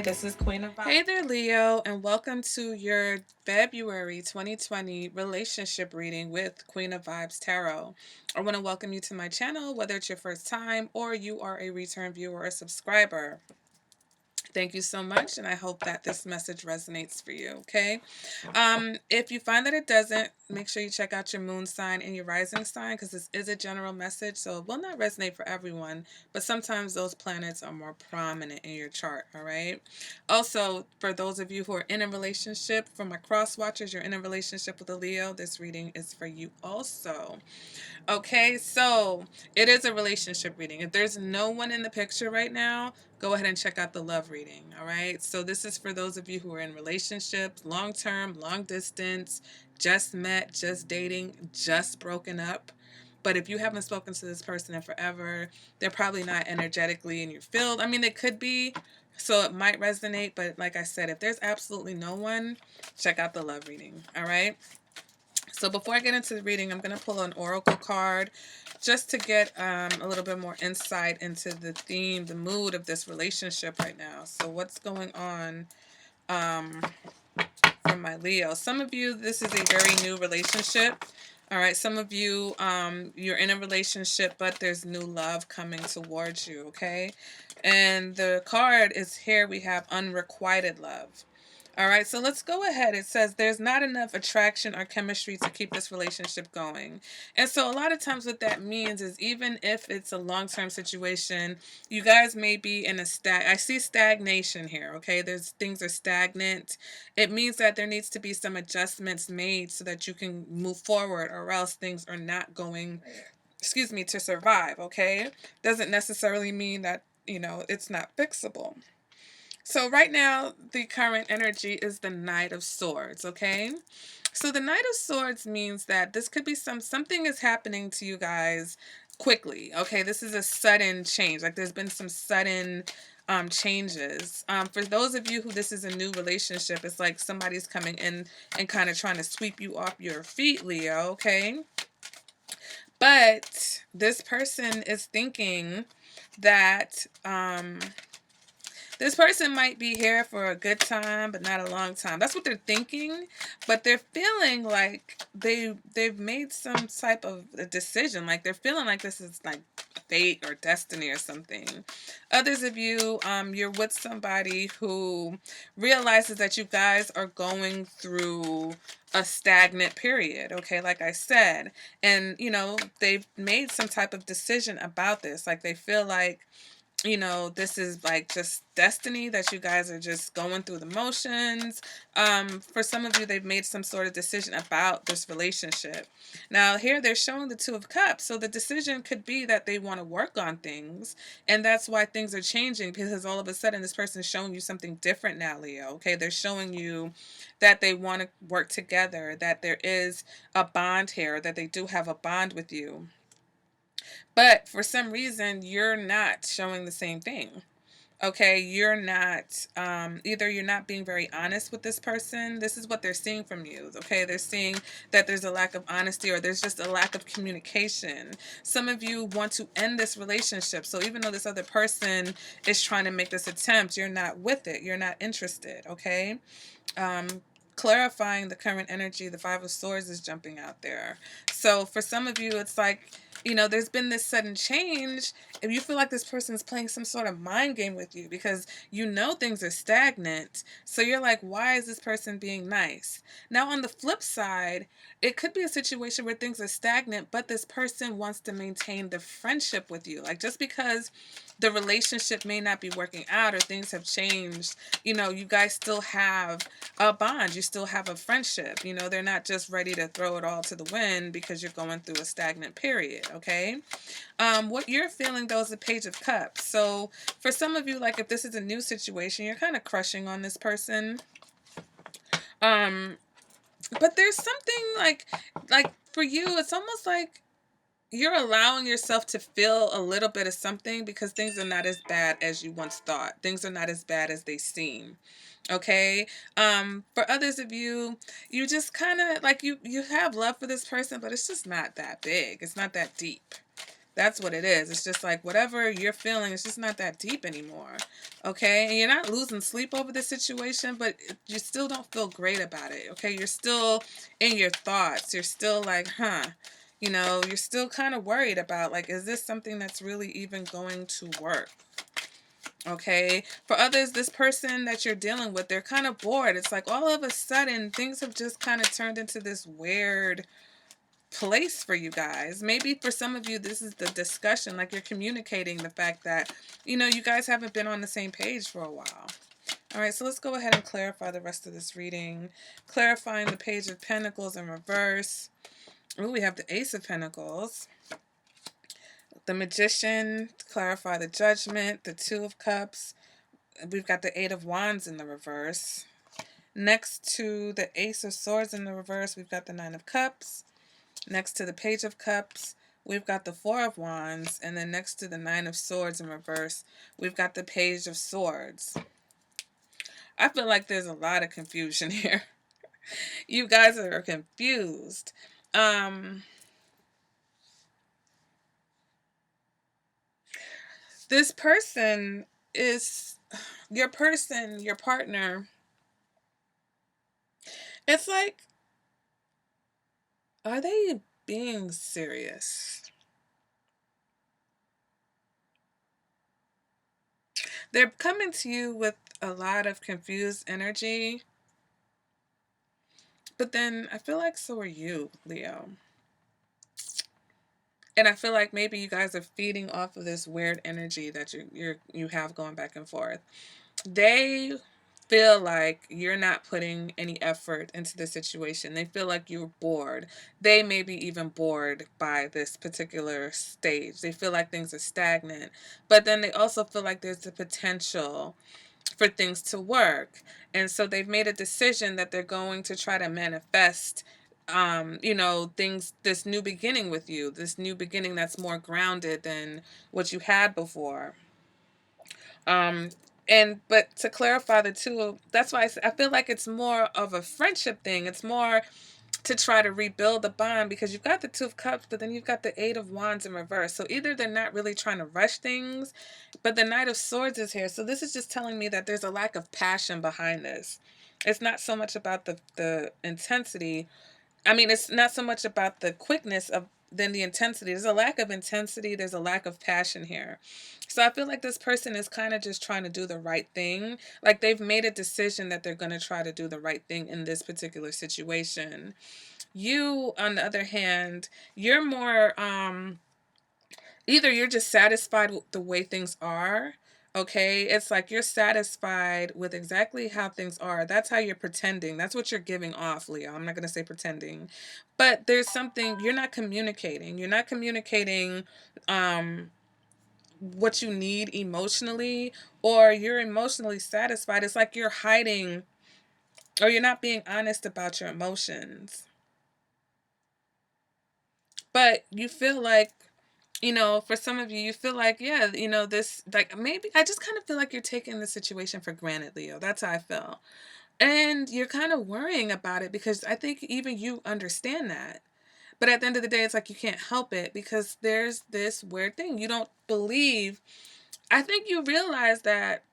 this is Queen of Hey there, Leo, and welcome to your February 2020 relationship reading with Queen of Vibes Tarot. I want to welcome you to my channel, whether it's your first time or you are a return viewer or subscriber. Thank you so much, and I hope that this message resonates for you, okay? If you find that it doesn't, make sure you check out your moon sign and your rising sign, because this is a general message, so it will not resonate for everyone, but sometimes those planets are more prominent in your chart, all right? Also, for those of you who are in a relationship, for my cross watchers, you're in a relationship with a Leo, this reading is for you also. Okay, so it is a relationship reading. If there's no one in the picture right now, go ahead and check out the love reading. All right, so this is for those of you who are in relationships, long term, long distance, just met, just dating, just broken up. But if you haven't spoken to this person in forever, they're probably not energetically in your field. I mean, they could be, so it might resonate. But like I said, if there's absolutely no one, check out the love reading. All right. So before I get into the reading, I'm going to pull an oracle card just to get a little bit more insight into the theme, the mood of this relationship right now. So what's going on for my Leo? Some of you, this is a very new relationship. All right, some of you, you're in a relationship, but there's new love coming towards you, okay? And the card is here, we have unrequited love. All right, so let's go ahead. It says there's not enough attraction or chemistry to keep this relationship going. And so a lot of times what that means is even if it's a long-term situation, you guys may be in a I see stagnation here, okay? There's things are stagnant. It means that there needs to be some adjustments made so that you can move forward, or else things are not going, excuse me, to survive, okay? Doesn't necessarily mean that, it's not fixable. So right now, the current energy is the Knight of Swords, okay? So the Knight of Swords means that this could be something is happening to you guys quickly, okay? This is a sudden change. Like there's been some sudden changes. For those of you who this is a new relationship, it's like somebody's coming in and kind of trying to sweep you off your feet, Leo, okay? But this person is thinking that this person might be here for a good time, but not a long time. That's what they're thinking, but they're feeling like they've made some type of a decision. Like they're feeling like this is like fate or destiny or something. Others of you, you're with somebody who realizes that you guys are going through a stagnant period, okay, like I said, and they've made some type of decision about this. Like they feel like this is like just destiny, that you guys are just going through the motions. For some of you, they've made some sort of decision about this relationship. Now here they're showing the Two of Cups, so the decision could be that they want to work on things, and that's why things are changing, because all of a sudden this person is showing you something different now, Leo, okay? They're showing you that they want to work together, that there is a bond here, that they do have a bond with you. But for some reason, you're not showing the same thing. Okay, you're not, either you're not being very honest with this person. This is what they're seeing from you. Okay, they're seeing that there's a lack of honesty, or there's just a lack of communication. Some of you want to end this relationship. So even though this other person is trying to make this attempt, you're not with it. You're not interested. Okay. Clarifying the current energy, the Five of Swords is jumping out there. So for some of you, it's like, there's been this sudden change, and you feel like this person's playing some sort of mind game with you, because things are stagnant. So you're like, why is this person being nice? Now on the flip side, it could be a situation where things are stagnant, but this person wants to maintain the friendship with you. Like just because the relationship may not be working out or things have changed, you guys still have a bond. You still have a friendship. They're not just ready to throw it all to the wind because you're going through a stagnant period, okay? What you're feeling, though, is the Page of Cups. So for some of you, like if this is a new situation, you're kind of crushing on this person. But there's something like for you, it's almost like you're allowing yourself to feel a little bit of something, because things are not as bad as you once thought. Things are not as bad as they seem. Okay. For others of you, you just kind of like you have love for this person, but it's just not that big. It's not that deep. That's what it is. It's just like whatever you're feeling, it's just not that deep anymore. Okay? And you're not losing sleep over the situation, but you still don't feel great about it. Okay? You're still in your thoughts. You're still like, huh. You know, you're still kind of worried about, like, is this something that's really even going to work? Okay. For others, this person that you're dealing with, they're kind of bored. It's like all of a sudden things have just kind of turned into this weird place for you guys. Maybe for some of you, this is the discussion, like you're communicating the fact that, you know, you guys haven't been on the same page for a while. All right, so let's go ahead and clarify the rest of this reading. Clarifying the Page of Pentacles in reverse. Oh, we have the Ace of Pentacles. The Magician, to clarify the Judgment. The Two of Cups. We've got the Eight of Wands in the reverse. Next to the Ace of Swords in the reverse, we've got the Nine of Cups. Next to the Page of Cups, we've got the Four of Wands. And then next to the Nine of Swords in reverse, we've got the Page of Swords. I feel like there's a lot of confusion here. You guys are confused. This person is your person, your partner. It's like, are they being serious? They're coming to you with a lot of confused energy. But then I feel like so are you, Leo. And I feel like maybe you guys are feeding off of this weird energy that you have going back and forth. They feel like you're not putting any effort into the situation. They feel like you're bored. They may be even bored by this particular stage. They feel like things are stagnant. But then they also feel like there's the potential for things to work. And so they've made a decision that they're going to try to manifest you know, things, this new beginning with you, this new beginning that's more grounded than what you had before. um and but to clarify the two, that's why I feel like it's more of a friendship thing. It's more to try to rebuild the bond, because you've got the Two of Cups, but then you've got the Eight of Wands in reverse. So either they're not really trying to rush things, but the Knight of Swords is here. So this is just telling me that there's a lack of passion behind this. It's not so much about the intensity. I mean, it's not so much about the quickness of than the intensity. There's a lack of intensity. There's a lack of passion here. So I feel like this person is kind of just trying to do the right thing. Like they've made a decision that they're going to try to do the right thing in this particular situation. You, on the other hand, you're more either you're just satisfied with the way things are. Okay, it's like you're satisfied with exactly how things are. That's how you're pretending. That's what you're giving off, Leo. I'm not going to say pretending, but there's something you're not communicating. You're not communicating what you need emotionally, or you're emotionally satisfied. It's like you're hiding, or you're not being honest about your emotions. But you feel like, you know, for some of you, you feel like, yeah, you know, this, like, maybe I just kind of feel like you're taking the situation for granted, Leo. That's how I feel. And you're kind of worrying about it because I think even you understand that. But at the end of the day, it's like you can't help it because there's this weird thing. You don't believe. I think you realize that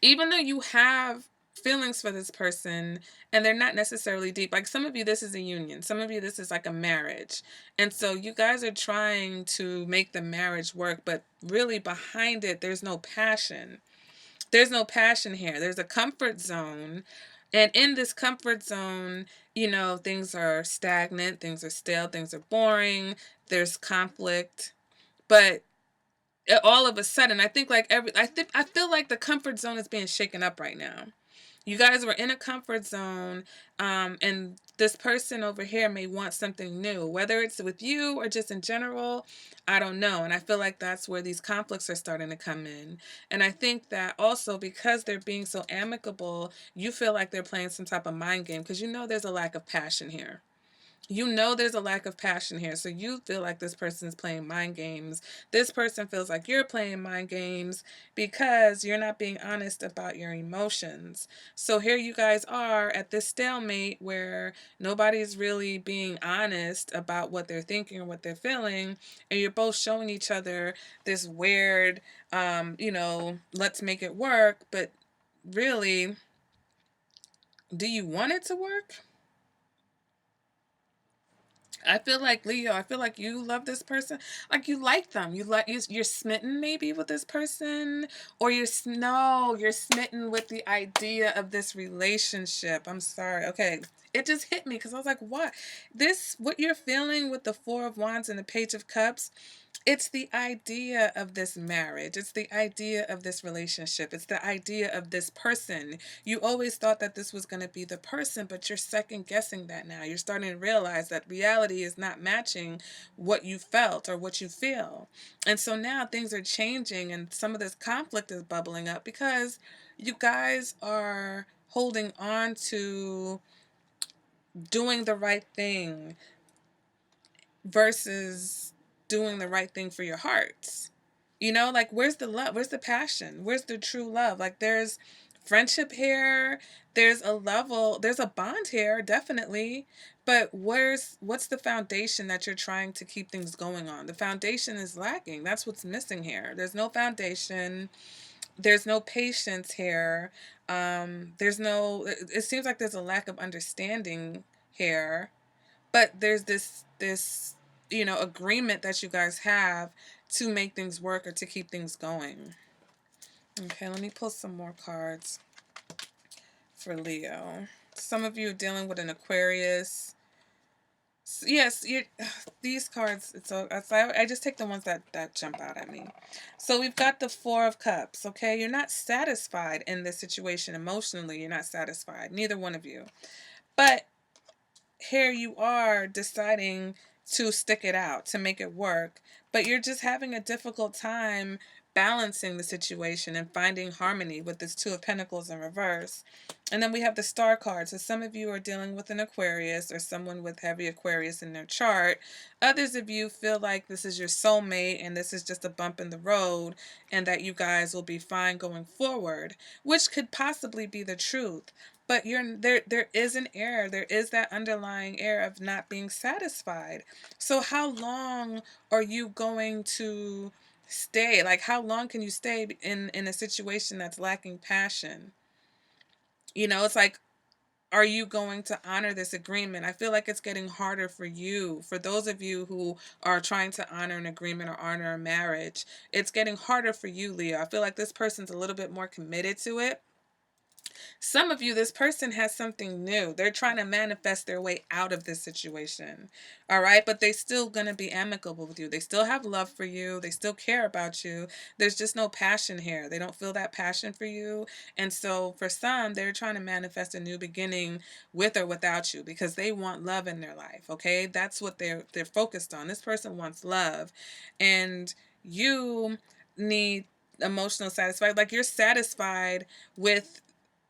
even though you have feelings for this person and they're not necessarily deep, like some of you, this is a union, some of you, this is like a marriage, and so you guys are trying to make the marriage work, but really behind it there's no passion. There's no passion here. There's a comfort zone, and in this comfort zone, you know, things are stagnant, things are stale, things are boring, there's conflict. But all of a sudden, I think like I feel like the comfort zone is being shaken up right now. You guys were in a comfort zone, and this person over here may want something new, whether it's with you or just in general. I don't know. And I feel like that's where these conflicts are starting to come in. And I think that also because they're being so amicable, you feel like they're playing some type of mind game because you know there's a lack of passion here. You know there's a lack of passion here. So you feel like this person is playing mind games. This person feels like you're playing mind games because you're not being honest about your emotions. So here you guys are at this stalemate where nobody's really being honest about what they're thinking or what they're feeling. And you're both showing each other this weird, let's make it work. But really, do you want it to work? I feel like Leo, I feel like you love this person. Like you like them. You're smitten maybe with this person, or you're smitten with the idea of this relationship. I'm sorry. Okay. It just hit me because I was like, what you're feeling with the Four of Wands and the Page of Cups, it's the idea of this marriage. It's the idea of this relationship. It's the idea of this person. You always thought that this was going to be the person, but you're second guessing that now. You're starting to realize that reality is not matching what you felt or what you feel. And so now things are changing and some of this conflict is bubbling up because you guys are holding on to doing the right thing versus doing the right thing for your hearts. Like where's the love? Where's the passion? Where's the true love? Like there's friendship here, there's a bond here, definitely. But what's the foundation that you're trying to keep things going on? The foundation is lacking. That's what's missing here. There's no foundation. There's no patience here. It seems like there's a lack of understanding here, but there's this agreement that you guys have to make things work or to keep things going. Okay, let me pull some more cards for Leo. Some of you are dealing with an Aquarius. Yes, these cards, I just take the ones that jump out at me. So we've got the Four of Cups, okay? You're not satisfied in this situation emotionally. You're not satisfied, neither one of you. But here you are deciding to stick it out, to make it work, but you're just having a difficult time balancing the situation and finding harmony with this Two of Pentacles in reverse. And then we have the Star card. So some of you are dealing with an Aquarius or someone with heavy Aquarius in their chart. Others of you feel like this is your soulmate and this is just a bump in the road and that you guys will be fine going forward, which could possibly be the truth. But there is an error. There is that underlying error of not being satisfied. So how long are you going to stay? Like how long can you stay in a situation that's lacking passion? It's like, are you going to honor this agreement? I feel like it's getting harder for you. For those of you who are trying to honor an agreement or honor a marriage, it's getting harder for you, Leo. I feel like this person's a little bit more committed to it. Some of you, this person has something new. They're trying to manifest their way out of this situation. All right. But they still going to be amicable with you. They still have love for you. They still care about you. There's just no passion here. They don't feel that passion for you. And so for some, they're trying to manifest a new beginning with or without you because they want love in their life. Okay. That's what they're focused on. This person wants love. And you need emotional satisfied. Like you're satisfied with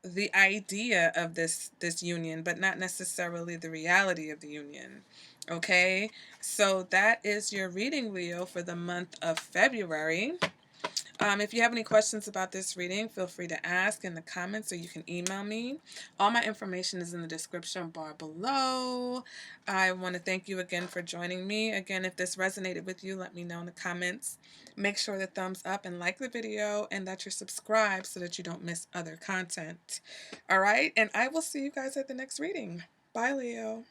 the idea of this union, but not necessarily the reality of the union. Okay, so that is your reading, Leo, for the month of February. If you have any questions about this reading, feel free to ask in the comments or you can email me. All my information is in the description bar below. I want to thank you again for joining me. Again, if this resonated with you, let me know in the comments. Make sure to thumbs up and like the video and that you're subscribed so that you don't miss other content. All right, and I will see you guys at the next reading. Bye, Leo.